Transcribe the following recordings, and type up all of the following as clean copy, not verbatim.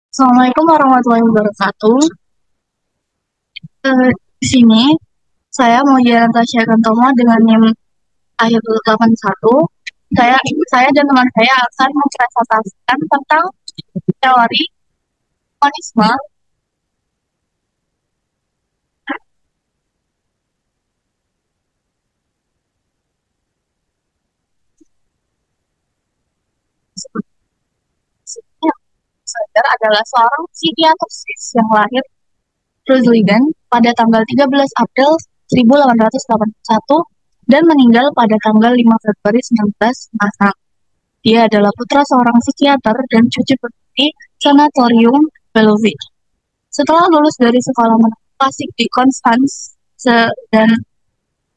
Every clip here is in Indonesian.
Assalamualaikum warahmatullahi wabarakatuh. Di sini saya mau Tasya Gantomo dengan NIM akhir 81. Saya saya dan teman saya akan mempresentasikan tentang teori monisme. Sebenarnya Sager adalah seorang psikiater Swiss yang lahir Reutlingen pada tanggal 13 April 1881 dan meninggal pada tanggal 5 Februari 1956. Dia adalah putra seorang psikiater dan cucu di Sanatorium Bellevue. Setelah lulus dari sekolah menengah klasik di Konstanz dan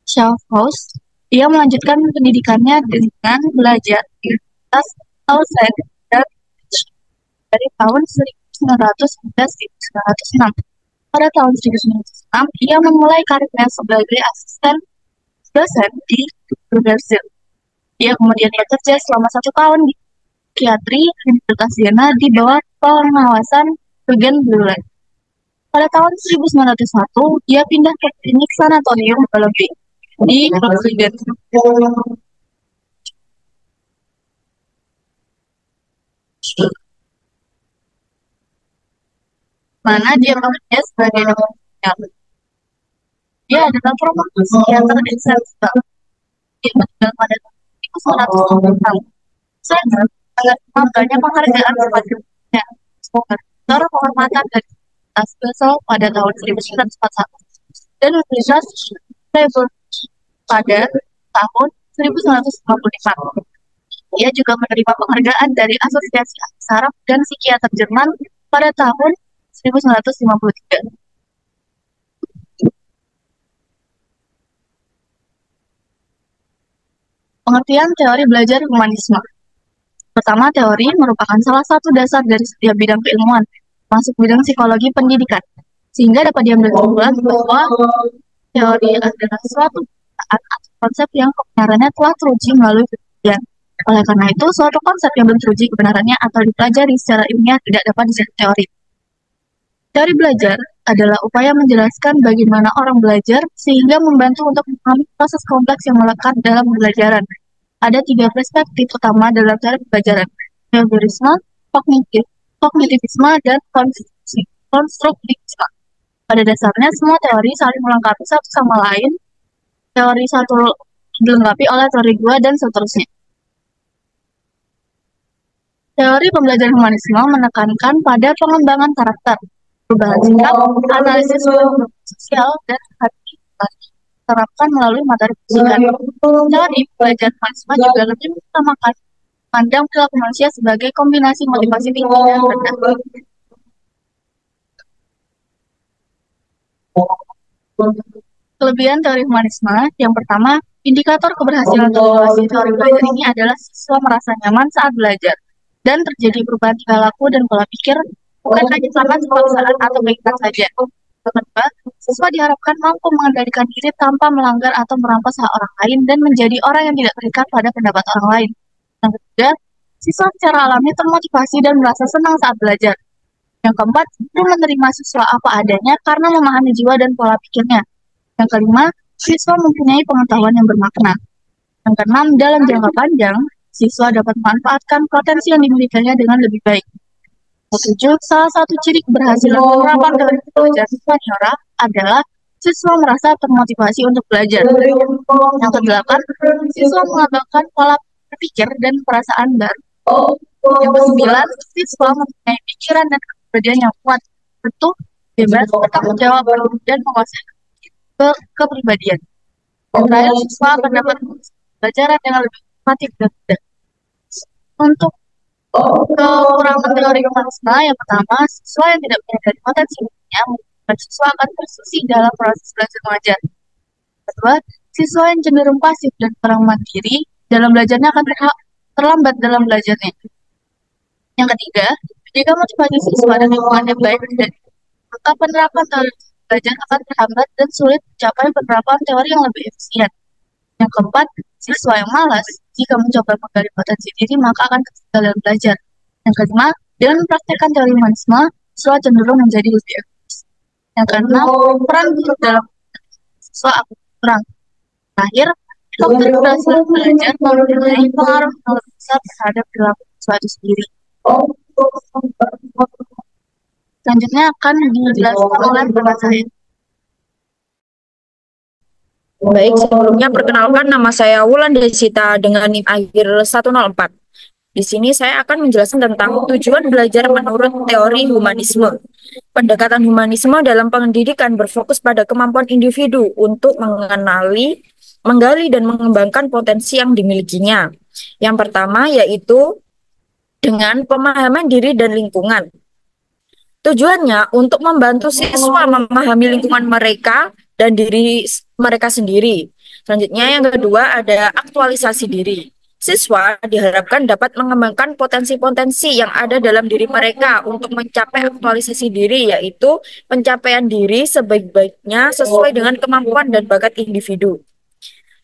Schaffhaus, ia melanjutkan pendidikannya dengan belajar di Universitas Lausanne dan dari tahun 1900 hingga 1906. Pada tahun 1906, ia memulai karirnya sebagai asisten dosen di Brazil. Ia kemudian bekerja selama 1 tahun di psikiatri Universitas Jena di bawah pengawasan Eugen Bleuler. Pada tahun 1901, ia pindah ke klinik sanatorium Bellevue di Reutlingen, mana dia bekerja sebagai dokter. Dia adalah promotor psikiater esensial. Dia meninggal pada tahun 1996. Selain banyak penghargaan selanjutnya, dokter penghormatan dari Universitas Basel pada tahun 1941 dan Universitas Freiburg pada tahun 1955. Ia juga menerima penghargaan dari Asosiasi Ahli Saraf dan Psikiater Jerman pada tahun 1953. Pengertian teori belajar humanisme. Pertama, teori merupakan salah satu dasar dari setiap bidang keilmuan, masuk bidang psikologi pendidikan, sehingga dapat diambil kesimpulan bahwa teori adalah suatu atau konsep yang kebenarannya telah teruji melalui penelitian. Oleh karena itu, suatu konsep yang belum teruji kebenarannya atau dipelajari secara ilmiah tidak dapat disebut teori. Teori belajar adalah upaya menjelaskan bagaimana orang belajar sehingga membantu untuk memahami proses kompleks yang melekat dalam pembelajaran. Ada 3 perspektif utama dalam teori pembelajaran: behaviorisme, kognitivisme, dan konstruktivisme. Pada dasarnya, semua teori saling melengkapi satu sama lain. Teori satu dilengkapi oleh teori dua, dan seterusnya. Teori pembelajaran humanisme menekankan pada pengembangan karakter, perubahan sikap, analisis sosial, dan hati diterapkan melalui materi pendidikan. Teori pembelajaran humanisme juga lebih mengutamakan pandang perilaku manusia sebagai kombinasi motivasi tinggi dan rendah. Kelebihan teori humanisme, yang pertama, indikator keberhasilan motivasi teori belajar ini adalah siswa merasa nyaman saat belajar, dan terjadi perubahan tingkah laku dan pola pikir, bukan hanya karena kepaksaan atau keinginan saja. Yang kedua, siswa diharapkan mampu mengendalikan diri tanpa melanggar atau merampas hak orang lain dan menjadi orang yang tidak terikat pada pendapat orang lain. Yang ketiga, siswa secara alami termotivasi dan merasa senang saat belajar. Yang keempat, guru menerima siswa apa adanya karena memahami jiwa dan pola pikirnya. Yang kelima, siswa mempunyai pengetahuan yang bermakna. Yang keenam, dalam jangka panjang, siswa dapat memanfaatkan potensi yang dimilikinya dengan lebih baik. Ketujuh, salah satu ciri keberhasilan penerapan teori belajar humaniora adalah siswa merasa termotivasi untuk belajar. Yang kedelapan, siswa mengembangkan pola berpikir dan perasaan baru. Yang kesembilan, siswa mempunyai pikiran dan kepribadian yang kuat, tentu bebas, bertanggung jawab, dan menguasai kepribadian. Yang terakhir, siswa akan dapat pelajaran yang lebih kreatif dan mudah. Untuk kekurangan teori humanisme, yang pertama, siswa yang tidak menyadari potensi dirinya, mungkin siswa akan tersisi dalam proses belajar mengajar. Kedua, siswa yang cenderung pasif dan kurang mandiri dalam belajarnya akan terlambat dalam belajarnya. Yang ketiga, jika motivasi siswa dan lingkungannya baik, maka penerapan teori belajar akan terhambat dan sulit mencapai penerapan teori yang lebih efisien. Yang keempat, siswa yang malas jika mencoba menggali potensi diri maka akan ketinggalan belajar. Yang kelima, Dengan mempraktikkan teori humanisme, siswa cenderung menjadi lebih efektif. Yang keenam, peran guru dalam siswa aku kurang. Terakhir, faktor keberhasilan belajar mempunyai pengaruh yang lebih besar terhadap perilaku siswa itu sendiri. Selanjutnya akan dijelaskan oleh rekan saya. Baik, sebelumnya perkenalkan nama saya Wulan Desita dengan NIM akhir 104. Di sini saya akan menjelaskan tentang tujuan belajar menurut teori humanisme. Pendekatan humanisme dalam pendidikan berfokus pada kemampuan individu untuk mengenali, menggali, dan mengembangkan potensi yang dimilikinya. Yang pertama yaitu dengan pemahaman diri dan lingkungan. Tujuannya untuk membantu siswa memahami lingkungan mereka dan diri mereka sendiri. Selanjutnya yang kedua ada aktualisasi diri. Siswa diharapkan dapat mengembangkan potensi-potensi yang ada dalam diri mereka untuk mencapai aktualisasi diri, yaitu pencapaian diri sebaik-baiknya sesuai dengan kemampuan dan bakat individu.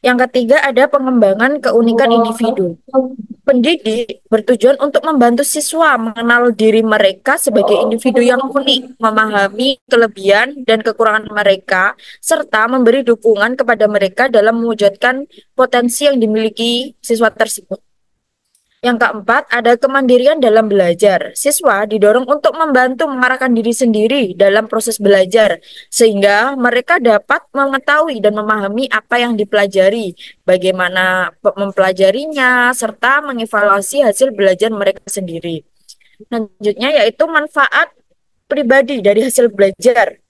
Yang ketiga ada pengembangan keunikan individu. Pendidik bertujuan untuk membantu siswa mengenal diri mereka sebagai individu yang unik, memahami kelebihan dan kekurangan mereka, serta memberi dukungan kepada mereka dalam mewujudkan potensi yang dimiliki siswa tersebut. Yang keempat, ada kemandirian dalam belajar. Siswa didorong untuk membantu mengarahkan diri sendiri dalam proses belajar, sehingga mereka dapat mengetahui dan memahami apa yang dipelajari, bagaimana mempelajarinya, serta mengevaluasi hasil belajar mereka sendiri. Selanjutnya yaitu manfaat pribadi dari hasil belajar.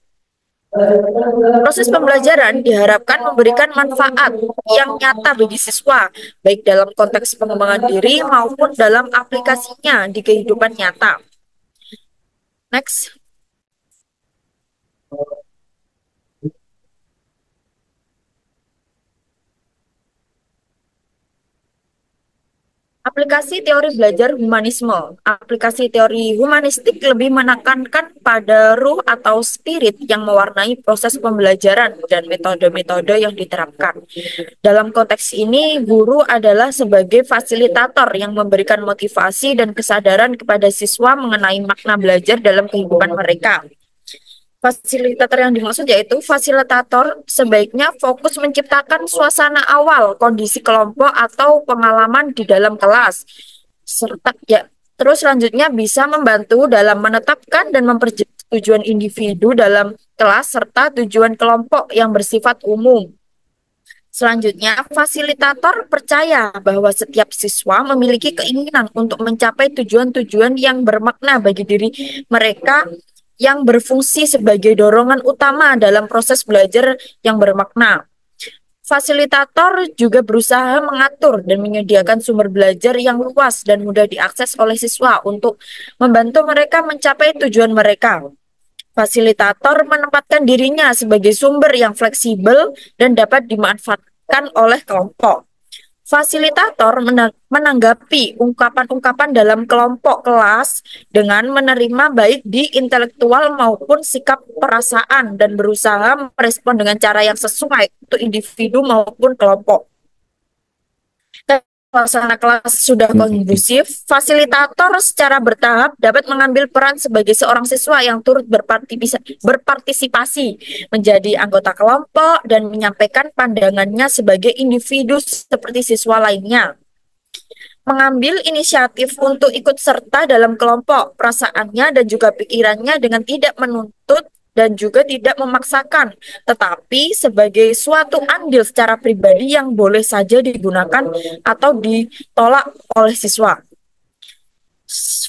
Proses pembelajaran diharapkan memberikan manfaat yang nyata bagi siswa, baik dalam konteks pengembangan diri maupun dalam aplikasinya di kehidupan nyata. Next. Aplikasi teori belajar humanisme. Aplikasi teori humanistik lebih menekankan pada ruh atau spirit yang mewarnai proses pembelajaran dan metode-metode yang diterapkan. Dalam konteks ini, guru adalah sebagai fasilitator yang memberikan motivasi dan kesadaran kepada siswa mengenai makna belajar dalam kehidupan mereka. Fasilitator yang dimaksud yaitu fasilitator sebaiknya fokus menciptakan suasana awal, kondisi kelompok atau pengalaman di dalam kelas. Serta ya, terus selanjutnya bisa membantu dalam menetapkan dan memperjelas tujuan individu dalam kelas serta tujuan kelompok yang bersifat umum. Selanjutnya, fasilitator percaya bahwa setiap siswa memiliki keinginan untuk mencapai tujuan-tujuan yang bermakna bagi diri mereka yang berfungsi sebagai dorongan utama dalam proses belajar yang bermakna. Fasilitator juga berusaha mengatur dan menyediakan sumber belajar yang luas dan mudah diakses oleh siswa untuk membantu mereka mencapai tujuan mereka. Fasilitator menempatkan dirinya sebagai sumber yang fleksibel dan dapat dimanfaatkan oleh kelompok. Fasilitator menanggapi ungkapan-ungkapan dalam kelompok kelas dengan menerima baik di intelektual maupun sikap perasaan dan berusaha merespon dengan cara yang sesuai untuk individu maupun kelompok. Suasana kelas sudah kondusif, fasilitator secara bertahap dapat mengambil peran sebagai seorang siswa yang turut berpartisipasi menjadi anggota kelompok dan menyampaikan pandangannya sebagai individu seperti siswa lainnya. Mengambil inisiatif untuk ikut serta dalam kelompok, perasaannya dan juga pikirannya dengan tidak menuntut dan juga tidak memaksakan, tetapi sebagai suatu andil secara pribadi yang boleh saja digunakan atau ditolak oleh siswa.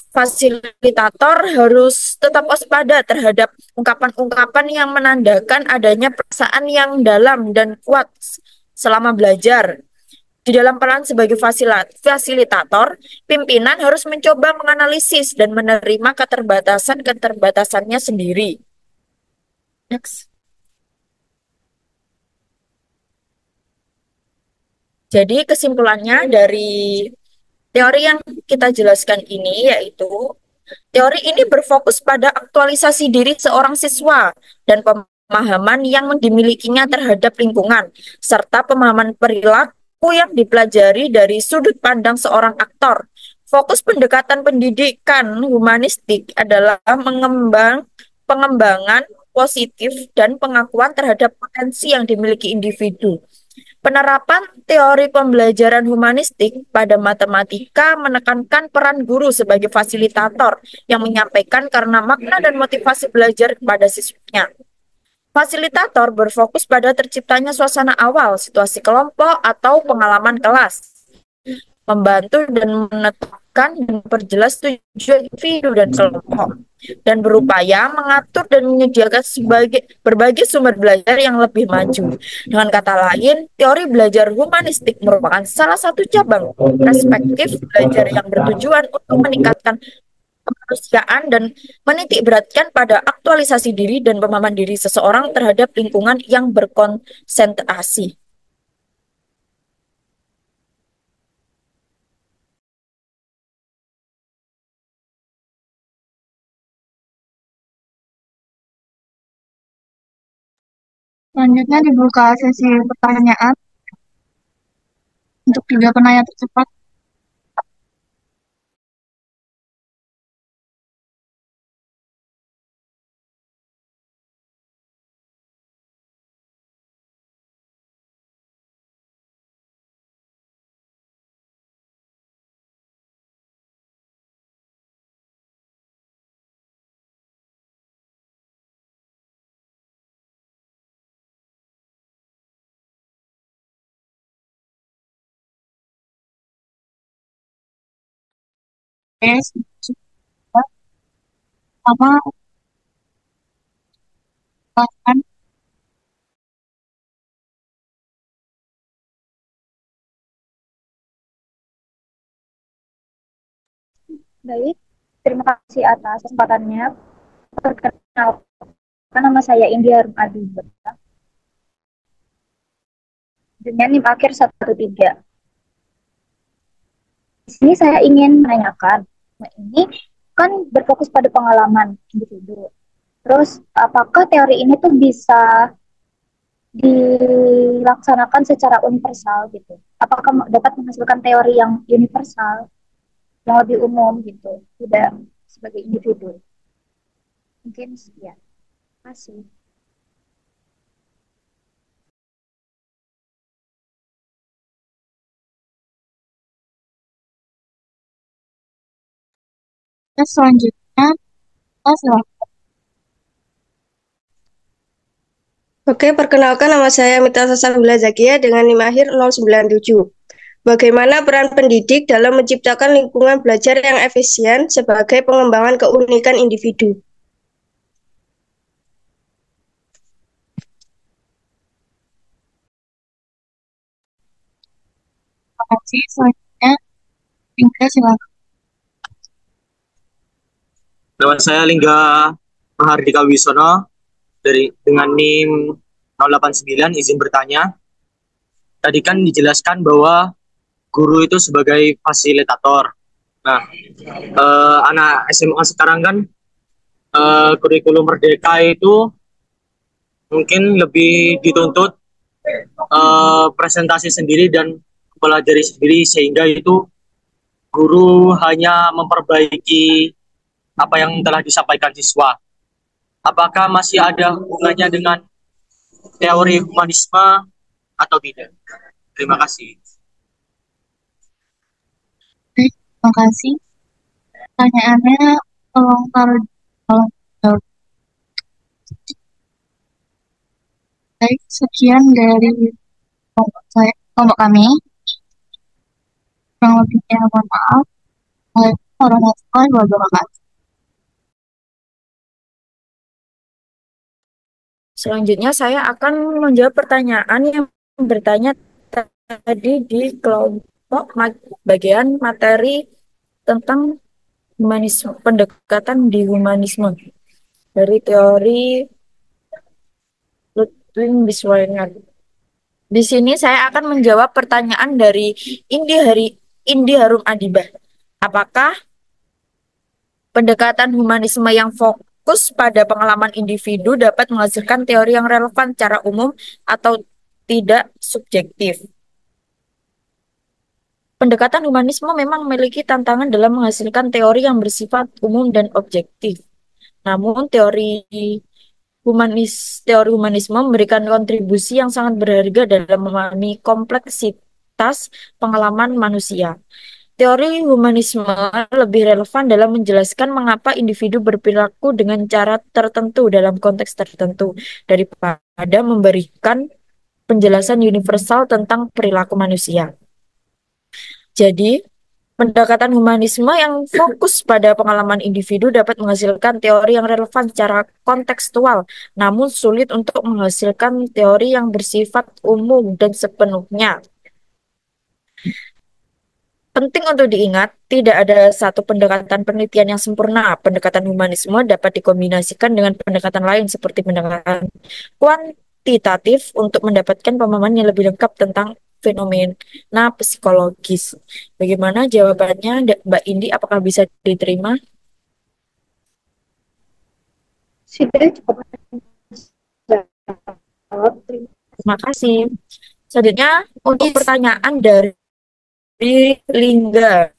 Fasilitator harus tetap waspada terhadap ungkapan-ungkapan yang menandakan adanya perasaan yang dalam dan kuat selama belajar. Di dalam peran sebagai fasilitator, pimpinan harus mencoba menganalisis dan menerima keterbatasan-keterbatasannya sendiri. Next. Jadi kesimpulannya dari teori yang kita jelaskan ini yaitu teori ini berfokus pada aktualisasi diri seorang siswa dan pemahaman yang dimilikinya terhadap lingkungan serta pemahaman perilaku yang dipelajari dari sudut pandang seorang aktor. Fokus pendekatan pendidikan humanistik adalah pengembangan positif dan pengakuan terhadap potensi yang dimiliki individu. Penerapan teori pembelajaran humanistik pada matematika menekankan peran guru sebagai fasilitator yang menyampaikan karena makna dan motivasi belajar kepada siswanya. Fasilitator berfokus pada terciptanya suasana awal, situasi kelompok, atau pengalaman kelas, membantu dan menetapkan dan memperjelas tujuan individu dan kelompok, dan berupaya mengatur dan menyediakan berbagai sumber belajar yang lebih maju. Dengan kata lain, teori belajar humanistik merupakan salah satu cabang perspektif belajar yang bertujuan untuk meningkatkan kemanusiaan dan menitik beratkan pada aktualisasi diri dan pemahaman diri seseorang terhadap lingkungan yang berkonsentrasi. Selanjutnya dibuka sesi pertanyaan untuk 3 penanya tercepat. Oke, sama silakan. Baik, terima kasih atas kesempatannya. Perkenalkan, nama saya India Rumadibah dengan NIM akhir 13. Di sini saya ingin menanyakan, nah ini kan berfokus pada pengalaman individu. Terus, apakah teori ini tuh bisa dilaksanakan secara universal gitu? Apakah dapat menghasilkan teori yang universal, yang lebih umum gitu, tidak sebagai individu? Mungkin ya. Terima kasih. Selanjutnya, silakan. Oke, perkenalkan nama saya Mita Sasabila Zakia dengan NIM akhir 097. Bagaimana peran pendidik dalam menciptakan lingkungan belajar yang efisien sebagai pengembangan keunikan individu? Terima kasih. Selanjutnya, Indra silakan. Nama saya Lingga Mahardika Wisono dengan NIM 089, izin bertanya. Tadi kan dijelaskan bahwa guru itu sebagai fasilitator. Nah, anak SMA sekarang kan kurikulum Merdeka itu mungkin lebih dituntut presentasi sendiri dan mempelajari sendiri, sehingga itu guru hanya memperbaiki apa yang telah disampaikan siswa. Apakah masih ada hubungannya dengan teori humanisme atau tidak? Terima kasih. Terima kasih. Pertanyaannya tolong taruh di kolom jawab. Baik, sekian dari kelompok kami. Kurang lebihnya mohon maaf. Waalaikumsalam warahmatullahi wabarakatuh. Selanjutnya saya akan menjawab pertanyaan yang bertanya tadi di kelompok bagian materi tentang humanisme, pendekatan di humanisme dari teori Ludwig Wiesbanger. Di sini saya akan menjawab pertanyaan dari Indi Harum Adibah. Apakah pendekatan humanisme yang fokus pada pengalaman individu dapat menghasilkan teori yang relevan secara umum atau tidak subjektif? Pendekatan humanisme memang memiliki tantangan dalam menghasilkan teori yang bersifat umum dan objektif. Namun teori humanisme memberikan kontribusi yang sangat berharga dalam memahami kompleksitas pengalaman manusia. Teori humanisme lebih relevan dalam menjelaskan mengapa individu berperilaku dengan cara tertentu dalam konteks tertentu daripada memberikan penjelasan universal tentang perilaku manusia. Jadi, pendekatan humanisme yang fokus pada pengalaman individu dapat menghasilkan teori yang relevan secara kontekstual, namun sulit untuk menghasilkan teori yang bersifat umum dan sepenuhnya. Penting untuk diingat, tidak ada satu pendekatan penelitian yang sempurna. Pendekatan humanisme dapat dikombinasikan dengan pendekatan lain seperti pendekatan kuantitatif untuk mendapatkan pemahaman yang lebih lengkap tentang fenomena psikologis. Bagaimana jawabannya, Mbak Indi? Apakah bisa diterima? Sudah cukup menjawab. Terima kasih. Selanjutnya, untuk pertanyaan dari Lingga.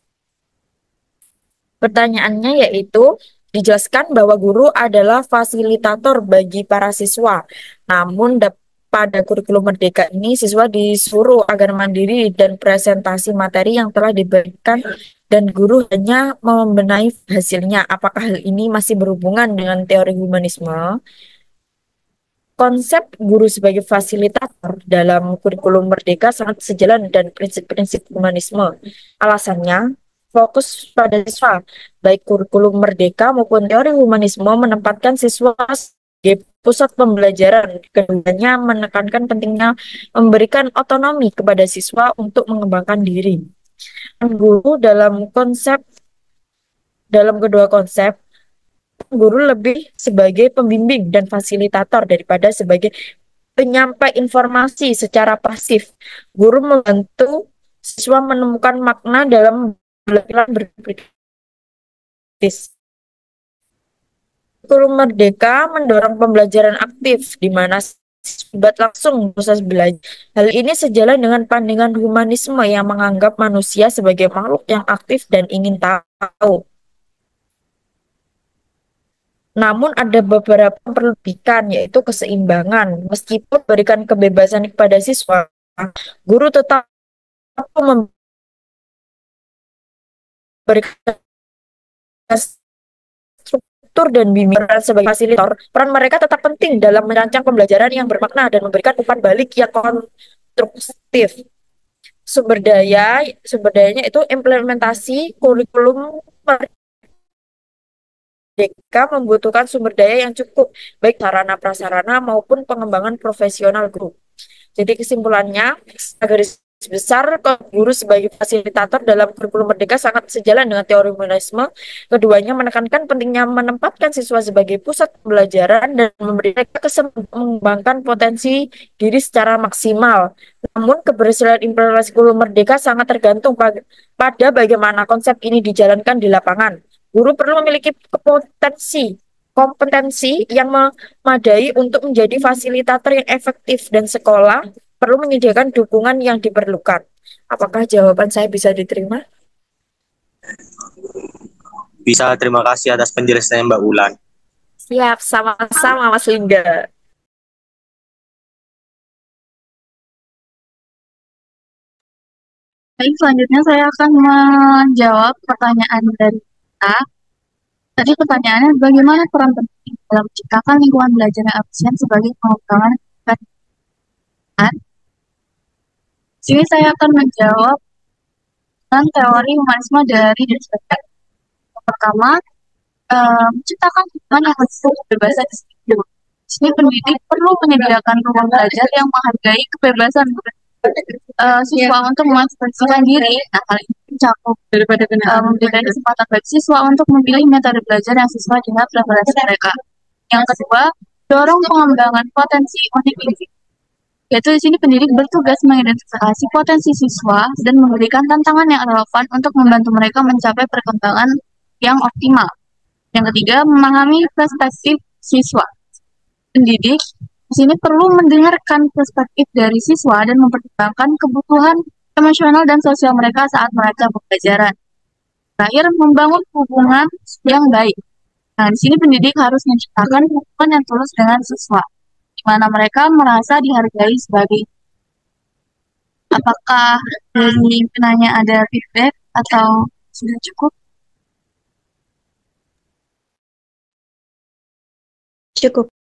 Pertanyaannya yaitu, dijelaskan bahwa guru adalah fasilitator bagi para siswa. Namun pada kurikulum Merdeka ini, siswa disuruh agar mandiri dan presentasi materi yang telah diberikan dan guru hanya membenahi hasilnya. Apakah hal ini masih berhubungan dengan teori humanisme? Konsep guru sebagai fasilitator dalam kurikulum Merdeka sangat sejalan dan prinsip-prinsip humanisme. Alasannya, fokus pada siswa, baik kurikulum Merdeka maupun teori humanisme menempatkan siswa sebagai pusat pembelajaran. Keduanya menekankan pentingnya memberikan otonomi kepada siswa untuk mengembangkan diri. Guru dalam kedua konsep, guru lebih sebagai pembimbing dan fasilitator daripada sebagai penyampai informasi secara pasif. Guru membantu siswa menemukan makna dalam belajar berkritis. Kurikulum Merdeka mendorong pembelajaran aktif, di mana terlibat langsung proses belajar. Hal ini sejalan dengan pandangan humanisme yang menganggap manusia sebagai makhluk yang aktif dan ingin tahu. Namun ada beberapa perlukan, yaitu keseimbangan. Meskipun memberikan kebebasan kepada siswa, guru tetap memberikan struktur dan bimbingan sebagai fasilitator. Peran mereka tetap penting dalam merancang pembelajaran yang bermakna dan memberikan umpan balik yang konstruktif. Sumber dayanya itu implementasi kurikulum Merdeka membutuhkan sumber daya yang cukup, baik sarana prasarana maupun pengembangan profesional guru. Jadi kesimpulannya, garis besar guru sebagai fasilitator dalam kurikulum Merdeka sangat sejalan dengan teori humanisme. Keduanya menekankan pentingnya menempatkan siswa sebagai pusat pembelajaran dan memberi mereka kesempatan mengembangkan potensi diri secara maksimal. Namun keberhasilan implementasi kurikulum Merdeka sangat tergantung pada bagaimana konsep ini dijalankan di lapangan. Guru perlu memiliki kompetensi yang memadai untuk menjadi fasilitator yang efektif, dan sekolah perlu menyediakan dukungan yang diperlukan. Apakah jawaban saya bisa diterima? Bisa, terima kasih atas penjelasannya Mbak Ulan. Siap, sama-sama Mas Lingga. Baik, selanjutnya saya akan menjawab pertanyaan dari kita. Tadi pertanyaannya, bagaimana peran pendidik dalam menciptakan lingkungan belajar yang efisien sebagai pengembangan pendidikan? Sini saya akan menjawab dengan teori humanisme dari Descartes. Yang pertama, menciptakan lingkungan yang mendukung kebebasan individu. Di sini pendidik perlu menyediakan ruang belajar yang menghargai kebebasan siswa untuk mengekspresikan diri. Nah, hal ini mencakup memberikan kesempatan bagi siswa untuk memilih metode belajar yang sesuai dengan preferensi mereka. Yang kedua, dorong pengembangan potensi unik individu. Yaitu di sini pendidik bertugas mengidentifikasi potensi siswa dan memberikan tantangan yang relevan untuk membantu mereka mencapai perkembangan yang optimal. Yang ketiga, memahami perspektif siswa. Pendidik di sini perlu mendengarkan perspektif dari siswa dan mempertimbangkan kebutuhan emosional dan sosial mereka saat merancang pembelajaran. Terakhir, membangun hubungan yang baik. Nah, di sini pendidik harus menciptakan hubungan yang tulus dengan siswa, di mana mereka merasa dihargai sebagai. Apakah dari penanya ada feedback atau sudah cukup? Cukup.